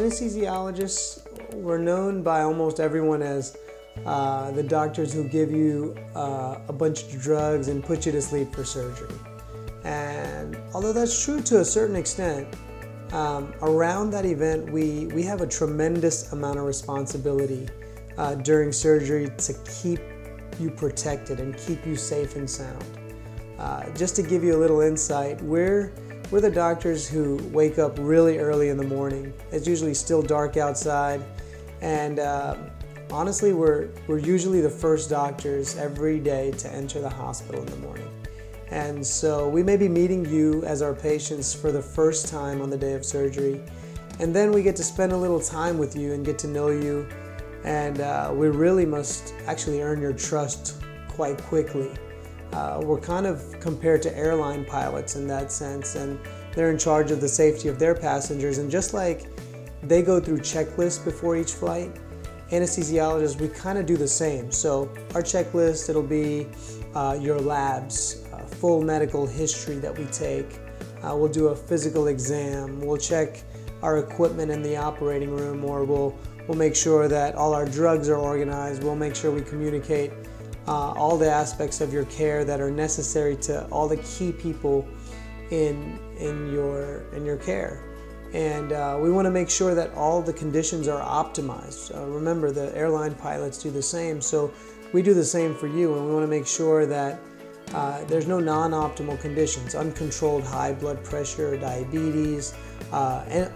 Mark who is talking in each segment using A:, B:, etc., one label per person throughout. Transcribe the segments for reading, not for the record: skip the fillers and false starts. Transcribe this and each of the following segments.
A: Anesthesiologists were known by almost everyone as the doctors who give you a bunch of drugs and put you to sleep for surgery. And although that's true to a certain extent, around that event we have a tremendous amount of responsibility during surgery to keep you protected and keep you safe and sound. Just to give you a little insight, we're the doctors who wake up really early in the morning. It's usually still dark outside, and honestly, we're usually the first doctors every day to enter the hospital in the morning. And so we may be meeting you as our patients for the first time on the day of surgery, and then we get to spend a little time with you and get to know you, and we really must actually earn your trust quite quickly. We're kind of compared to airline pilots in that sense, and they're in charge of the safety of their passengers, and just like they go through checklists before each flight, anesthesiologists, we kind of do the same. So our checklist, it'll be your labs, full medical history that we take. We'll do a physical exam. We'll check our equipment in the operating room, or we'll make sure that all our drugs are organized. We'll make sure we communicate all the aspects of your care that are necessary to all the key people in your care. And we want to make sure that all the conditions are optimized. Remember, the airline pilots do the same, so we do the same for you, and we want to make sure that there's no non-optimal conditions, uncontrolled high blood pressure, diabetes,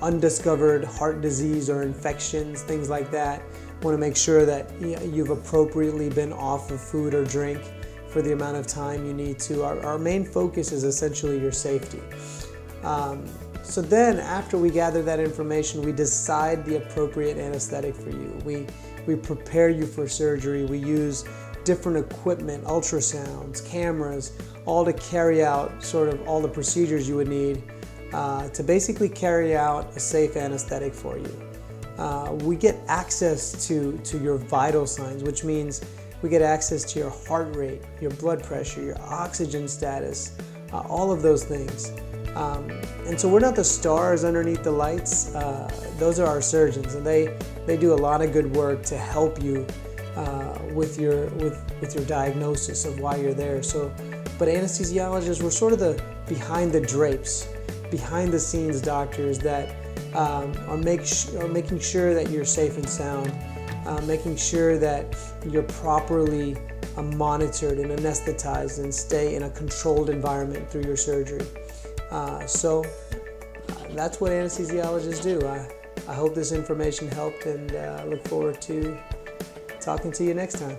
A: undiscovered heart disease or infections, things like that. We want to make sure that you've appropriately been off of food or drink for the amount of time you need to. Our main focus is essentially your safety. So then, after we gather that information, we decide the appropriate anesthetic for you. We prepare you for surgery. We use different equipment, ultrasounds, cameras, all to carry out sort of all the procedures you would need to basically carry out a safe anesthetic for you. We get access to your vital signs, which means we get access to your heart rate, your blood pressure, your oxygen status, all of those things. And so we're not the stars underneath the lights. Those are our surgeons, and they do a lot of good work to help you with your diagnosis of why you're there. But anesthesiologists, we're sort of the behind the drapes, behind the scenes doctors that are making sure that you're safe and sound, making sure that you're properly monitored and anesthetized and stay in a controlled environment through your surgery. So that's what anesthesiologists do. I hope this information helped, and look forward to talking to you next time.